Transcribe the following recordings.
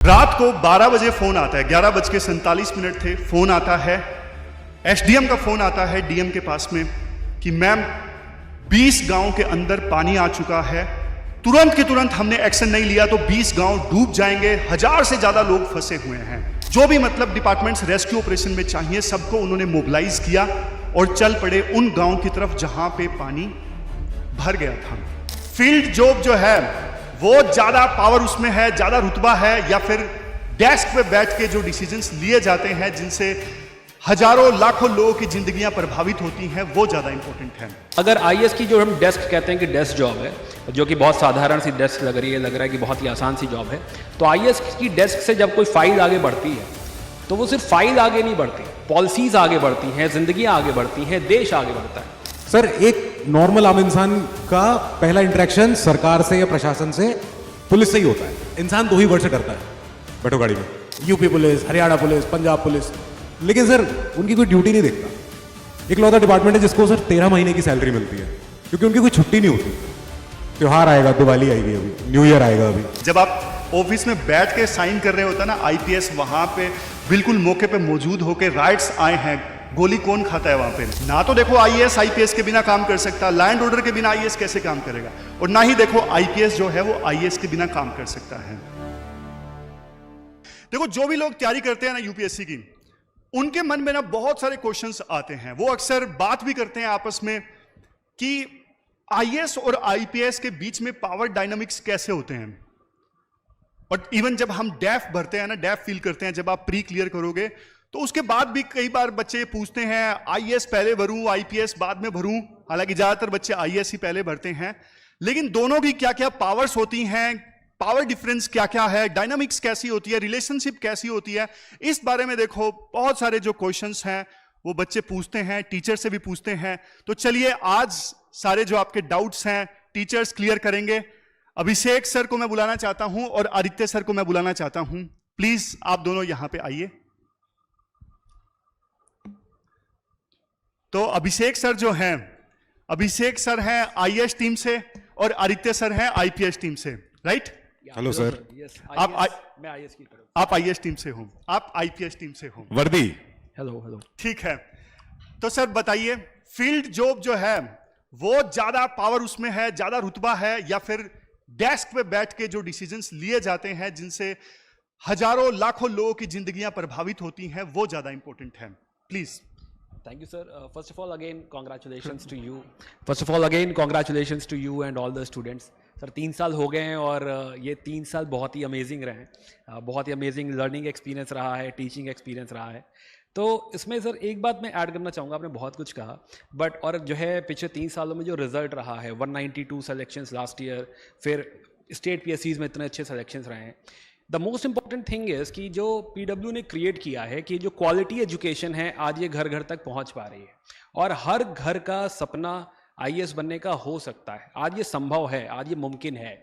रात को 12 बजे फोन आता है, 11:47 थे, फोन आता है, एसडीएम का फोन आता है डीएम के पास में कि मैम 20 गांव के अंदर पानी आ चुका है, तुरंत के तुरंत हमने एक्शन नहीं लिया तो 20 गांव डूब जाएंगे, 1000 से ज्यादा लोग फंसे हुए हैं। जो भी मतलब डिपार्टमेंट्स रेस्क्यू ऑपरेशन में चाहिए सबको उन्होंने मोबिलाइज किया और चल पड़े उन गांव की तरफ जहां पे पानी भर गया था। फील्ड जॉब जो है वो ज्यादा पावर उसमें है, ज्यादा रुतबा है, या फिर डेस्क पे बैठ के जो डिसीजंस लिए जाते हैं जिनसे हजारों लाखों लोगों की जिंदगियां प्रभावित होती हैं वो ज्यादा इंपॉर्टेंट है। अगर आईएएस की जो हम डेस्क कहते हैं कि डेस्क जॉब है, जो कि बहुत साधारण सी डेस्क लग रही है, लग रहा है कि बहुत ही आसान सी जॉब है, तो आईएएस की डेस्क से जब कोई फाइल आगे बढ़ती है तो वो सिर्फ फाइल आगे नहीं बढ़ती, पॉलिसीज आगे बढ़ती हैं, जिंदगियां आगे बढ़ती हैं, देश आगे बढ़ता है। सर, एक नॉर्मल आम इंसान का पहला इंटरेक्शन सरकार से या प्रशासन से पुलिस से ही होता है। इंसान 2 ही वर्ड से डरता है, बैठो गाड़ी में, UP police, Haryana police, Punjab police, लेकिन सर उनकी कोई ड्यूटी नहीं देखता। इकलौता डिपार्टमेंट है जिसको सर 13 महीने की सैलरी मिलती है, क्योंकि उनकी कोई छुट्टी नहीं होती। त्योहार आएगा, दिवाली आएगी, अभी न्यू ईयर आएगा। अभी जब आप ऑफिस में बैठ के साइन कर रहे होता ना, आईपीएस वहां पे बिल्कुल मौके पे मौजूद होकर राइट्स आए हैं, गोली कौन खाता है वहां पे? ना तो देखो आईएएस आईपीएस के बिना काम कर सकता, लैंड ऑर्डर के बिना आईएएस कैसे काम करेगा, और ना ही देखो आईपीएस जो है वो आईएएस के बिना काम कर सकता है। देखो जो भी लोग तैयारी करते हैं ना यूपीएससी की, उनके मन में ना बहुत सारे क्वेश्चंस आते हैं। वो अक्सर बात भी करते हैं आपस में कि आईएएस और आईपीएस के बीच में पावर डायनामिक्स कैसे होते हैं। और इवन जब हम डेफ भरते हैं ना, डेफ फील करते हैं, जब आप प्री क्लियर करोगे तो उसके बाद भी कई बार बच्चे पूछते हैं आईएएस पहले भरूं आईपीएस बाद में भरूं। हालांकि ज्यादातर बच्चे आईएएस ही पहले भरते हैं, लेकिन दोनों की क्या क्या पावर्स होती हैं, पावर डिफरेंस क्या क्या है, डायनामिक्स कैसी होती है, रिलेशनशिप कैसी होती है, इस बारे में देखो बहुत सारे जो क्वेश्चंस हैं वो बच्चे पूछते हैं, टीचर से भी पूछते हैं। तो चलिए आज सारे जो आपके डाउट्स हैं टीचर्स क्लियर करेंगे। अभिषेक सर को मैं बुलाना चाहता हूं और आदित्य सर को मैं बुलाना चाहता हूं। प्लीज आप दोनों यहां पे आइए। तो अभिषेक सर जो हैं, अभिषेक सर हैं आईएएस टीम से और आदित्य सर हैं आईपीएस टीम से, राइट? Hello sir. मैं आईएएस की तरफ। आप आईएएस टीम से हो, आप आईपीएस टीम से हो। वर्दी। हेलो। ठीक है, तो सर बताइए, फील्ड जॉब जो है वो ज्यादा पावर उसमें है, ज्यादा रुतबा है, या फिर डेस्क पे बैठ के जो डिसीजंस लिए जाते हैं जिनसे हजारों लाखों लोगों की जिंदगियां प्रभावित होती हैं वो ज्यादा इंपॉर्टेंट है? Please. Thank you, sir. First of all, again, congratulations to you. First of all, again, congratulations to you and all the students. Sir 3 साल हो गए हैं और ये 3 साल बहुत ही अमेजिंग रहे हैं, बहुत ही अमेजिंग लर्निंग एक्सपीरियंस रहा है, टीचिंग एक्सपीरियंस रहा है। तो इसमें सर एक बात मैं ऐड करना चाहूँगा, आपने बहुत कुछ कहा, बट और जो है पिछले 3 सालों में जो रिजल्ट रहा है, 192 सेलेक्शंस लास्ट ईयर, फिर स्टेट पीएससीज में इतने अच्छे सेलेक्शंस रहे हैं। The most important thing is कि जो पीडब्ल्यू ने क्रिएट किया है कि जो क्वालिटी एजुकेशन है आज ये घर घर तक पहुंच पा रही है, और हर घर का सपना आईएएस बनने का हो सकता है। आज ये संभव है, आज ये मुमकिन है।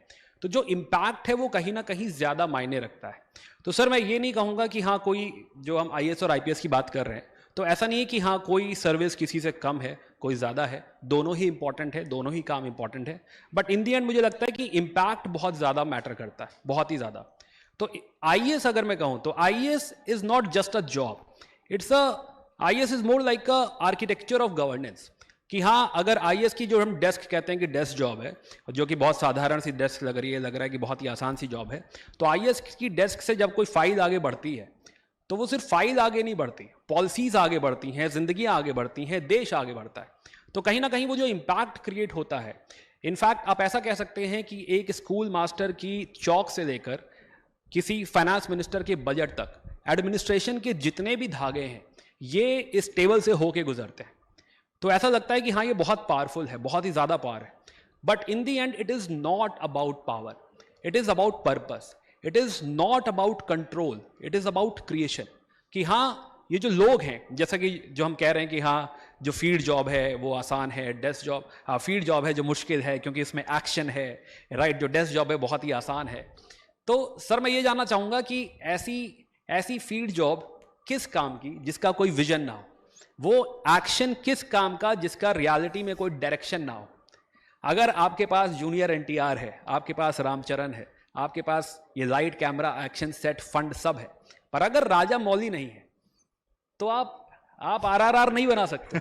तो जो इम्पैक्ट है वो कहीं ना कहीं ज़्यादा मायने रखता है। तो सर मैं ये नहीं कहूँगा कि हाँ कोई, जो हम आईएएस और आईपीएस की बात कर रहे हैं तो ऐसा नहीं है कि हाँ कोई सर्विस किसी से कम है, कोई ज़्यादा है, दोनों ही इंपॉर्टेंट है, दोनों ही काम इंपॉर्टेंट है। बट इन दी एंड मुझे लगता है कि इम्पैक्ट बहुत ज़्यादा मैटर करता है, बहुत ही ज़्यादा। तो आईएएस अगर मैं कहूं तो IAS is not just a job, IAS is more like a architecture of governance. कि हाँ अगर आईएएस की जो हम डेस्क कहते हैं कि डेस्क जॉब है, जो कि बहुत साधारण सी डेस्क लग रही है, लग रहा है कि बहुत ही आसान सी जॉब है, तो आईएएस की डेस्क से जब कोई फाइल आगे बढ़ती है तो वो सिर्फ फाइल आगे नहीं बढ़ती, पॉलिसीज आगे बढ़ती हैं, जिंदगियां आगे बढ़ती हैं, देश आगे बढ़ता है। तो कहीं ना कहीं वो जो इम्पैक्ट क्रिएट होता है, इनफैक्ट आप ऐसा कह सकते हैं कि एक स्कूल मास्टर की चौक से लेकर किसी फाइनेंस मिनिस्टर के बजट तक एडमिनिस्ट्रेशन के जितने भी धागे हैं ये इस टेबल से होके गुजरते हैं। तो ऐसा लगता है कि हाँ ये बहुत पावरफुल है, बहुत ही ज़्यादा पावर है, but in the end it is not about power, it is about purpose, it is not about control, it is about creation. कि हाँ ये जो लोग हैं, जैसा कि जो हम कह रहे हैं कि हाँ जो फील्ड जॉब है वो आसान है, डेस्क जॉब, हाँ फील्ड जॉब है जो मुश्किल है क्योंकि इसमें एक्शन है, राइट, जो डेस्क जॉब है बहुत ही आसान है। तो सर मैं ये जानना चाहूँगा कि ऐसी फील्ड जॉब किस काम की जिसका कोई विजन ना हो, वो एक्शन किस काम का जिसका रियलिटी में कोई डायरेक्शन ना हो। अगर आपके पास जूनियर एनटीआर है, आपके पास रामचरण है, आपके पास ये light, camera, action, set, fund सब है, पर अगर राजा मौली नहीं है तो आप आरआरआर नहीं बना सकते।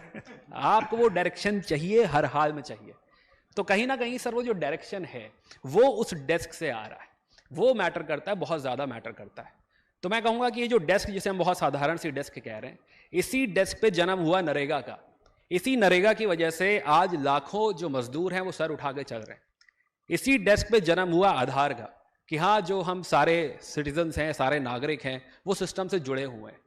आपको वो डायरेक्शन चाहिए, हर हाल में चाहिए। तो कहीं ना कहीं सर वो जो डायरेक्शन है वो उस डेस्क से आ रहा है, वो मैटर करता है, बहुत ज़्यादा मैटर करता है। तो मैं कहूँगा कि ये जो डेस्क, जिसे हम बहुत साधारण सी डेस्क कह रहे हैं, इसी डेस्क पे जन्म हुआ नरेगा का। इसी नरेगा की वजह से आज लाखों जो मजदूर हैं वो सर उठा के चल रहे हैं। इसी डेस्क पे जन्म हुआ आधार का, कि हाँ जो हम सारे सिटीजन्स हैं, सारे नागरिक हैं, वो सिस्टम से जुड़े हुए हैं।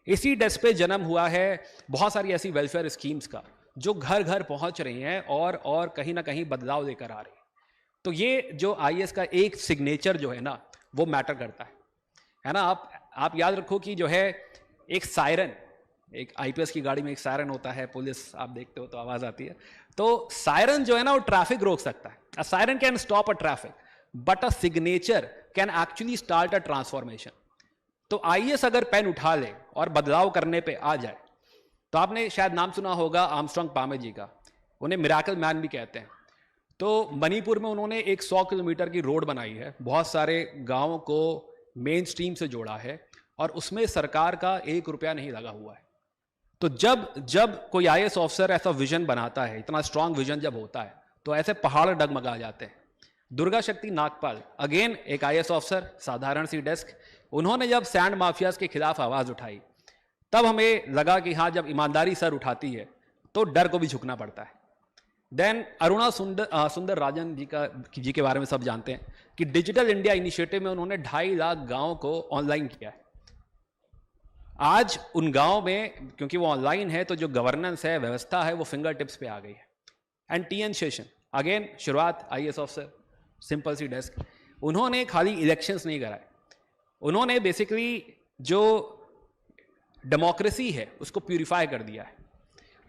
इसी डेस्क पे जन्म हुआ है बहुत सारी ऐसी वेलफेयर स्कीम्स का जो घर घर पहुंच रही हैं और कहीं ना कहीं बदलाव लेकर आ रही है। तो ये जो आईएएस का एक सिग्नेचर जो है ना, वो मैटर करता है ना। आप याद रखो कि जो है एक सायरन, एक आईपीएस की गाड़ी में एक सायरन होता है, पुलिस आप देखते हो तो आवाज आती है। तो सायरन जो है ना वो ट्रैफिक रोक सकता है। A siren can stop a traffic, but a signature can actually start a transformation. तो आईएएस अगर पेन उठा ले और बदलाव करने पे आ जाए, तो आपने शायद नाम सुना होगा आर्मस्ट्रांग पामे जी का, उन्हें मिराकल मैन भी कहते हैं। तो मणिपुर में उन्होंने एक 100 किलोमीटर की रोड बनाई है, बहुत सारे गांवों को मेन स्ट्रीम से जोड़ा है, और उसमें सरकार का 1 रुपया नहीं लगा हुआ है। तो जब कोई आईएएस ऑफिसर ऐसा विजन बनाता है, इतना स्ट्रांग विजन जब होता है, तो ऐसे पहाड़ डगमगा जाते हैं। दुर्गा शक्ति नागपाल, अगेन एक आईएएस ऑफिसर, साधारण सी डेस्क, उन्होंने जब सैंड माफियाज के खिलाफ आवाज उठाई, तब हमें लगा कि हाँ, जब ईमानदारी सर उठाती है तो डर को भी झुकना पड़ता है। देन अरुणा सुंदर राजन जी के बारे में सब जानते हैं कि डिजिटल इंडिया इनिशिएटिव में उन्होंने 2.5 लाख गांव को ऑनलाइन किया है। आज उन गांव में, क्योंकि वो ऑनलाइन है, तो जो गवर्नेंस है, व्यवस्था है, वो फिंगर टिप्स पे आ गई है। एंड टीएन शेषन, अगेन शुरुआत आईएएस ऑफिसर, सिंपल सी डेस्क, उन्होंने खाली इलेक्शंस नहीं कराए, उन्होंने बेसिकली जो डेमोक्रेसी है उसको प्यूरिफाई कर दिया है।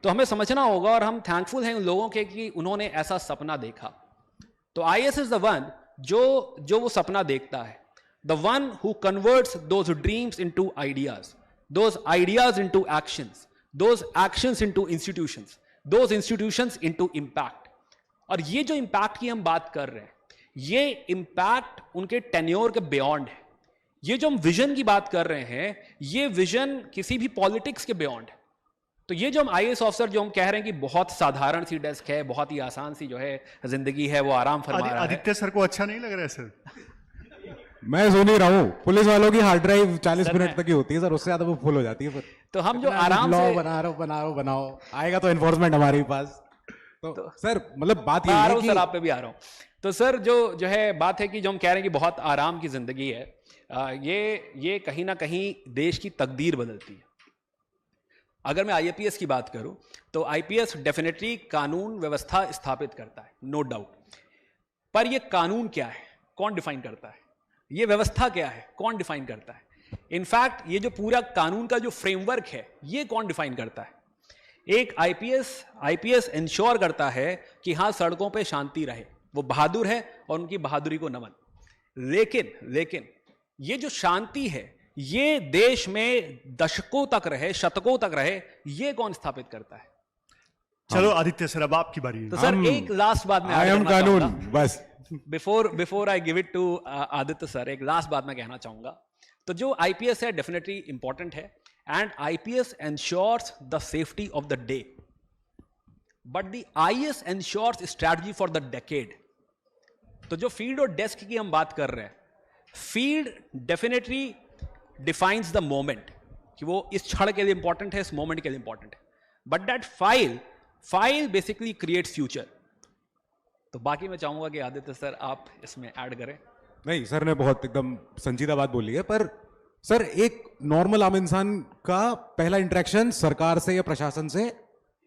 तो हमें समझना होगा, और हम थैंकफुल हैं उन लोगों के कि उन्होंने ऐसा सपना देखा। तो आईएएस इज द वन जो वो सपना देखता है, the one who converts those dreams into ideas, those ideas into actions, those actions into institutions, those institutions into impact. और ये जो इंपैक्ट की हम बात कर रहे हैं, ये इंपैक्ट उनके टेन्योर के बियॉन्ड है। ये जो हम विजन की बात कर रहे हैं, ये विजन किसी भी पॉलिटिक्स के बियॉन्ड है। तो ये जो हम आईएएस ऑफिसर जो हम कह रहे हैं कि बहुत साधारण सी डेस्क है, बहुत ही आसान सी जो है जिंदगी है, वो आराम फरमा रहा है। आदित्य सर को अच्छा नहीं लग रहा है सर? मैं सुन ही रहा हूँ, पुलिस वालों की हार्ड ड्राइव 40 मिनट तक ही होती है सर, उससे ज्यादा वो फुल हो जाती है फिर। तो हम जो आराम से बनाओ आएगा तो एनफोर्समेंट हमारे पास। तो सर मतलब बात ये है कि सर आप पे भी आ रहा हूं। तो सर जो है बात है कि जो हम कह रहे हैं कि बहुत आराम की जिंदगी है, ये कहीं ना कहीं देश की तकदीर बदलती है। अगर मैं आईपीएस की बात करूं तो आईपीएस डेफिनेटली कानून व्यवस्था स्थापित करता है, नो डाउट। पर ये कानून क्या है, कौन डिफाइन करता है? ये व्यवस्था क्या है, कौन डिफाइन करता है? इनफैक्ट ये जो पूरा कानून का जो फ्रेमवर्क है, ये कौन डिफाइन करता है? एक आईपीएस इंश्योर करता है कि हां सड़कों पे शांति रहे, वो बहादुर है और उनकी बहादुरी को नमन। लेकिन ये जो शांति है, ये देश में दशकों तक रहे, शतकों तक रहे, ये कौन स्थापित करता है? चलो आदित्य सर, अब आपकी बारी है। तो सर एक लास्ट बात में आई एम कानून, बस before I give it to Aditya sir, एक लास्ट बात मैं कहना चाहूंगा। तो जो आईपीएस है डेफिनेटली इंपॉर्टेंट है, and IPS ensures the safety of the day, but the IAS ensures strategy for the decade. तो जो फील्ड और डेस्क की हम बात कर रहे हैं, field definitely defines the moment, कि वो इस क्षण के लिए इंपॉर्टेंट है, इस मोमेंट के लिए इंपॉर्टेंट है, but that file basically creates future. तो बाकी मैं चाहूंगा कि आदित्य सर आप इसमें ऐड करें। नहीं, सर ने बहुत एकदम संजीदा बात बोली है, पर सर एक नॉर्मल आम इंसान का पहला इंटरेक्शन सरकार से या प्रशासन से,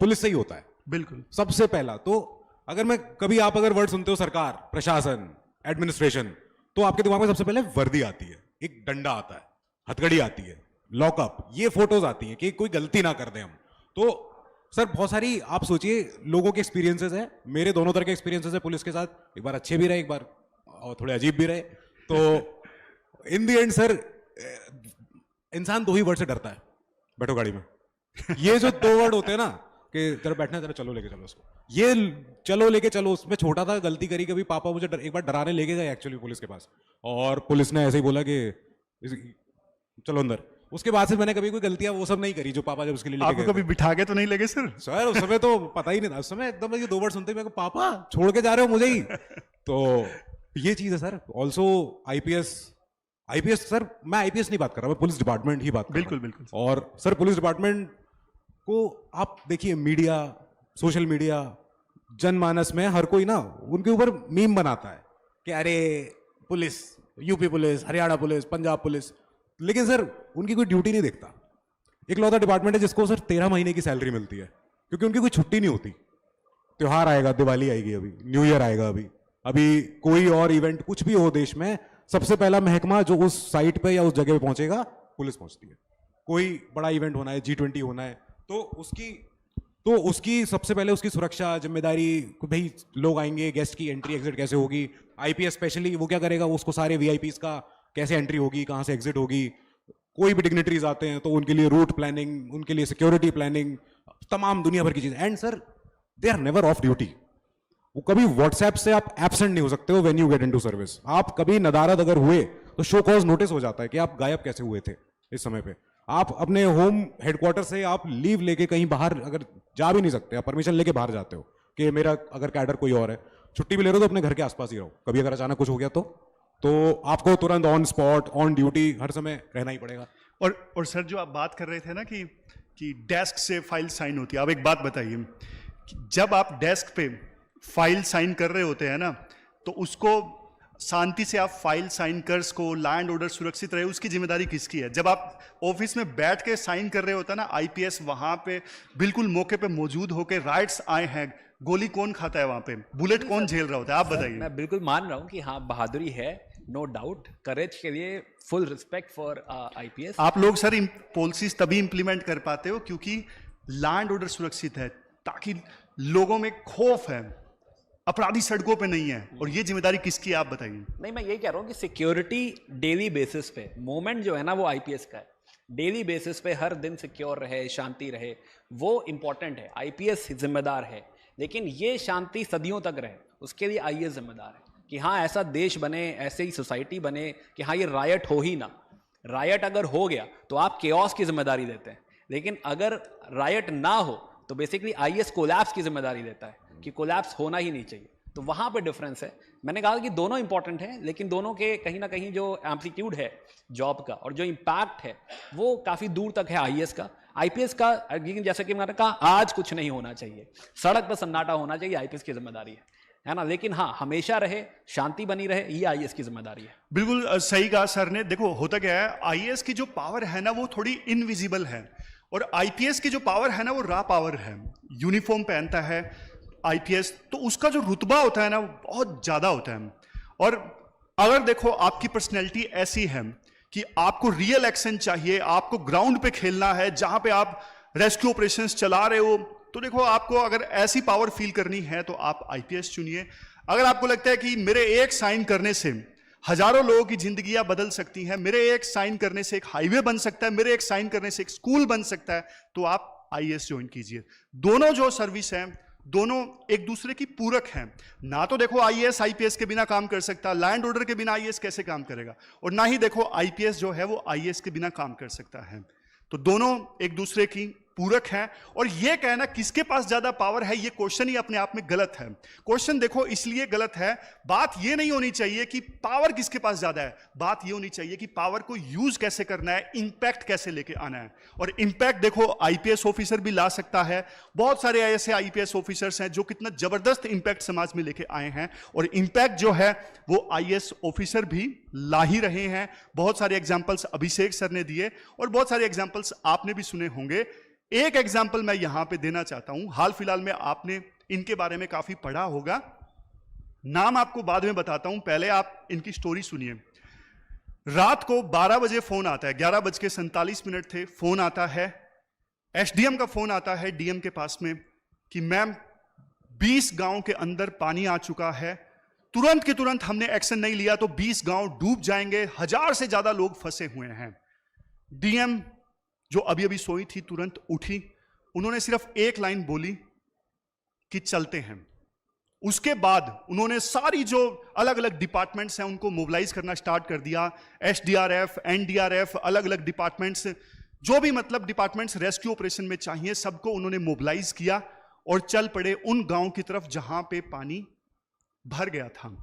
पुलिस से ही होता है बिल्कुल सबसे पहला। तो आप अगर वर्ड सुनते हो सरकार, प्रशासन, एडमिनिस्ट्रेशन, तो आपके दिमाग में सबसे पहले वर्दी आती है, एक डंडा आता है, हथकड़ी आती है, लॉकअप, ये फोटोज आती हैं कि कोई गलती ना कर दें हम। तो सर बहुत सारी आप सोचिए लोगों के एक्सपीरियंसेस है, मेरे दोनों तरह के एक्सपीरियंसेस है पुलिस के साथ, एक बार अच्छे भी रहे, एक बार और थोड़े अजीब भी रहे। तो इन दी एंड सर इंसान 2 ही वर्ड से डरता है, बैठो गाड़ी में। ये जो 2 वर्ड होते हैं ना, कि तेरा बैठना है, तेरा चलो लेके चलो उसको, ये चलो लेके चलो, उसमें छोटा था, गलती करी कभी, पापा मुझे एक बार डराने लेके गए एक्चुअली पुलिस के पास, और पुलिस ने ऐसे ही बोला कि चलो अंदर। उसके बाद से मैंने कभी कोई गलतियां वो सब नहीं करी जो पापा जब उसके लिए लेके आपको गए कभी बिठा के तो नहीं लगे सर? सर उस समय तो पता ही नहीं था, उस समय एकदम ये 2 वर्ड सुनते ही मेरे को पापा छोड़ के जा रहे हो मुझे ही। तो ये चीज है सर। ऑल्सो आईपीएस सर, मैं आईपीएस नहीं बात कर रहा, मैं पुलिस डिपार्टमेंट ही बात कर रहा हूं। बिल्कुल बिल्कुल। और सर पुलिस डिपार्टमेंट को आप देखिए, मीडिया, सोशल मीडिया, जनमानस में हर कोई ना उनके ऊपर मीम बनाता है कि अरे police, UP police, Haryana police, Punjab police, लेकिन सर उनकी कोई ड्यूटी नहीं देखता। इकलौता डिपार्टमेंट है जिसको सर 13 महीने की सैलरी मिलती है, क्योंकि उनकी कोई छुट्टी नहीं होती। त्योहार आएगा, दिवाली आएगी, अभी न्यू ईयर आएगा, अभी कोई और इवेंट कुछ भी हो देश में, सबसे पहला महकमा जो उस साइट पे या उस जगह पे पहुंचेगा, पुलिस पहुंचती है। कोई बड़ा इवेंट होना है, G20 होना है, तो उसकी सबसे पहले उसकी सुरक्षा जिम्मेदारी, भाई लोग आएंगे, गेस्ट की एंट्री एग्जिट कैसे होगी। आईपीएस स्पेशली वो क्या करेगा, उसको सारे वीआईपीज का कैसे एंट्री होगी, कहाँ से एग्जिट होगी। कोई भी डिग्नेटरीज आते हैं तो उनके लिए रूट प्लानिंग, उनके लिए सिक्योरिटी प्लानिंग, तमाम दुनिया भर की चीजें। And sir they are never off duty. वो कभी व्हाट्सएप से आप एब्सेंट नहीं हो सकते हो when you get into service. आप कभी नदारद अगर हुए तो शो कॉज नोटिस हो जाता है कि आप गायब कैसे हुए थे इस समय पे। आप अपने होम हेडक्वार्टर से आप लीव लेके कहीं बाहर अगर जा भी नहीं सकते, आप परमिशन लेके बाहर जाते हो कि मेरा अगर कैडर कोई और है, छुट्टी भी ले रहे हो तो अपने घर के आसपास ही रहो। कभी अगर अचानक कुछ हो गया तो आपको तुरंत ऑन स्पॉट, ऑन ड्यूटी हर समय रहना ही पड़ेगा। और सर जो आप बात कर रहे थे ना कि डेस्क से फाइल साइन होती है, आप एक बात बताइए कि जब आप डेस्क पे फाइल साइन कर रहे होते हैं ना, तो उसको शांति से आप फाइल साइन कर सको, लैंड ऑर्डर सुरक्षित रहे, उसकी जिम्मेदारी किसकी है? जब आप ऑफिस में बैठ के साइन कर रहे होता है ना, आईपीएस वहां पे बिल्कुल मौके पे मौजूद होके, राइट्स आए हैं, गोली कौन खाता है वहां पे, बुलेट कौन झेल रहा होता है, आप बताइए। मैं बिल्कुल मान रहा हूँ कि हाँ बहादुरी है, नो डाउट, करेज के लिए फुल रिस्पेक्ट फॉर आईपीएस। आप लोग सर पॉलिसीज तभी इंप्लीमेंट कर पाते हो क्योंकि लैंड ऑर्डर सुरक्षित है, ताकि लोगों में खौफ है, अपराधी सड़कों पे नहीं है, और ये जिम्मेदारी किसकी है आप बताइए। नहीं, मैं यही कह रहा हूँ कि सिक्योरिटी डेली बेसिस पे, मोमेंट जो है ना वो आईपीएस का है। डेली बेसिस पे हर दिन सिक्योर रहे, शांति रहे, वो इंपॉर्टेंट है। आईपीएस जिम्मेदार है, लेकिन ये शांति सदियों तक रहे उसके लिए आईएएस जिम्मेदार है कि हाँ ऐसा देश बने, ऐसे ही सोसाइटी बने कि हाँ ये रायट हो ही ना। रायट अगर हो गया तो आप केओस की जिम्मेदारी देते हैं, लेकिन अगर रायट ना हो तो बेसिकली आईएएस कोलैप्स की जिम्मेदारी देता है कि कोलैप्स होना ही नहीं चाहिए। तो वहाँ पे डिफरेंस है। मैंने कहा कि दोनों इंपॉर्टेंट हैं, लेकिन दोनों के कहीं ना कहीं जो एम्पलीट्यूड है जॉब का और जो इम्पैक्ट है वो काफ़ी दूर तक है आईएएस का। आईपीएस का लेकिन जैसे कि मैंने कहा आज कुछ नहीं होना चाहिए, सड़क पर सन्नाटा होना चाहिए, आईपीएस की जिम्मेदारी है ना। लेकिन हाँ हमेशा रहे, शांति बनी रहे, ये आईएएस की जिम्मेदारी है। बिल्कुल सही कहा सर ने। देखो होता क्या है, आईएएस की जो पावर है ना वो थोड़ी इनविजिबल है, और आईपीएस की जो पावर है ना वो रॉ पावर है। यूनिफॉर्म पहनता है आईपीएस, तो उसका जो रुतबा होता है ना वो बहुत ज्यादा होता है। और अगर देखो आपकी पर्सनैलिटी ऐसी है कि आपको रियल एक्शन चाहिए, आपको ग्राउंड पे खेलना है, जहां पे आप रेस्क्यू ऑपरेशंस चला रहे हो, तो देखो आपको अगर ऐसी पावर फील करनी है तो आप आईपीएस चुनिए। अगर आपको लगता है कि मेरे एक साइन करने से हजारों लोगों की जिंदगियां बदल सकती हैं, मेरे एक साइन करने से एक हाईवे बन सकता है, मेरे एक साइन करने से एक स्कूल बन सकता है, तो आप आईएएस ज्वाइन कीजिए। दोनों जो सर्विस है दोनों एक दूसरे की पूरक हैं। ना तो देखो आईएएस आईपीएस के बिना काम कर सकता, लैंड ऑर्डर के बिना आईएएस कैसे काम करेगा, और ना ही देखो आईपीएस जो है वो आईएएस के बिना काम कर सकता है। तो दोनों एक दूसरे की पूरक हैं। और ये कहना किसके पास ज्यादा पावर है, ये क्वेश्चन ही अपने आप में गलत है। क्वेश्चन देखो इसलिए गलत है, बात ये नहीं होनी चाहिए कि पावर किसके पास ज्यादा है, बात ये होनी चाहिए कि पावर को यूज कैसे करना है, इंपैक्ट कैसे लेके आना है। और इंपैक्ट देखो आईपीएस ऑफिसर भी ला सकता है। बहुत सारे ऐसे आईपीएस ऑफिसर्स हैं जो कितना जबरदस्त इंपैक्ट समाज में लेके आए हैं, और इंपैक्ट जो है वो आईएएस ऑफिसर भी ला ही रहे हैं। बहुत सारे एग्जाम्पल्स अभिषेक सर ने दिए और बहुत सारे एग्जाम्पल्स आपने भी सुने होंगे। एक एग्जाम्पल मैं यहां पे देना चाहता हूं, हाल फिलहाल में आपने इनके बारे में काफी पढ़ा होगा, नाम आपको बाद में बताता हूं, पहले आप इनकी स्टोरी सुनिए। रात को 12 बजे फोन आता है, 11:47 थे, फोन आता है, एसडीएम का फोन आता है डीएम के पास में कि मैम 20 गांव के अंदर पानी आ चुका है, तुरंत के तुरंत हमने एक्शन नहीं लिया तो 20 गांव डूब जाएंगे, 1000 से ज्यादा लोग फंसे हुए हैं। डीएम जो अभी अभी सोई थी तुरंत उठी, उन्होंने सिर्फ एक लाइन बोली कि चलते हैं। उसके बाद उन्होंने सारी जो अलग अलग डिपार्टमेंट्स हैं उनको मोबिलाइज करना स्टार्ट कर दिया। एसडीआरएफ, एनडीआरएफ, अलग अलग डिपार्टमेंट्स, जो भी मतलब डिपार्टमेंट्स रेस्क्यू ऑपरेशन में चाहिए, सबको उन्होंने मोबिलाइज किया और चल पड़े उन गांव की तरफ जहां पे पानी भर गया था।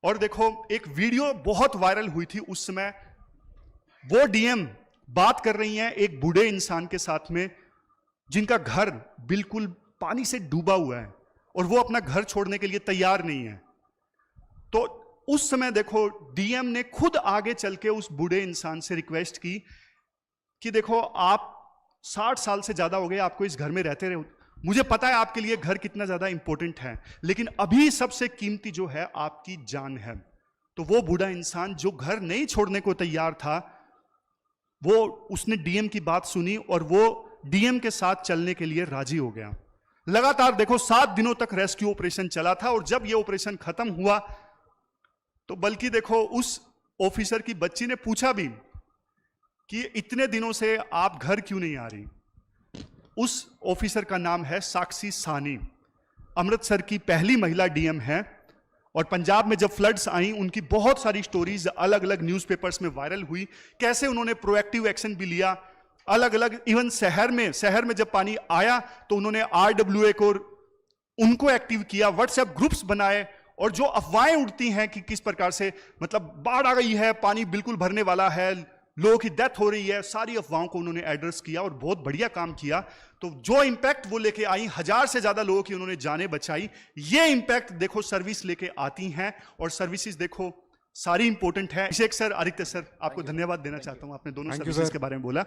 और देखो, एक वीडियो बहुत वायरल हुई थी उस समय, वो डीएम बात कर रही हैं एक बूढ़े इंसान के साथ में जिनका घर बिल्कुल पानी से डूबा हुआ है और वो अपना घर छोड़ने के लिए तैयार नहीं है। तो उस समय देखो, डीएम ने खुद आगे चल के उस बूढ़े इंसान से रिक्वेस्ट की कि देखो, आप 60 साल से ज्यादा हो गए आपको इस घर में रहते रहे, मुझे पता है आपके लिए घर कितना ज्यादा इंपॉर्टेंट है, लेकिन अभी सबसे कीमती जो है आपकी जान है। तो वो बूढ़ा इंसान जो घर नहीं छोड़ने को तैयार था, वो उसने डीएम की बात सुनी और वो डीएम के साथ चलने के लिए राजी हो गया। लगातार देखो 7 दिनों तक रेस्क्यू ऑपरेशन चला था और जब ये ऑपरेशन खत्म हुआ तो बल्कि देखो उस ऑफिसर की बच्ची ने पूछा भी कि इतने दिनों से आप घर क्यों नहीं आ रही। उस ऑफिसर का नाम है साक्षी सानी, अमृतसर की पहली महिला डीएम है। और पंजाब में जब फ्लड्स आई, उनकी बहुत सारी स्टोरीज अलग अलग न्यूज़पेपर्स में वायरल हुई, कैसे उन्होंने प्रोएक्टिव एक्शन भी लिया अलग अलग। इवन शहर में जब पानी आया तो उन्होंने आरडब्ल्यूए को उनको एक्टिव किया, व्हाट्सएप ग्रुप्स बनाए, और जो अफवाहें उड़ती हैं कि किस प्रकार से मतलब बाढ़ आ गई है, पानी बिल्कुल भरने वाला है, लोगों की डेथ हो रही है, सारी अफवाहों को उन्होंने एड्रेस किया और बहुत बढ़िया काम किया। तो जो इंपैक्ट वो लेके आई, 1000 से ज्यादा लोगों की उन्होंने जानें बचाई। ये इंपैक्ट देखो सर्विस लेके आती हैं, और सर्विसेज देखो सारी इंपॉर्टेंट है। अभिषेक सर, आदित्य सर, आपको धन्यवाद देना चाहता हूं, आपने दोनों सर्विसेज के बारे में बोला।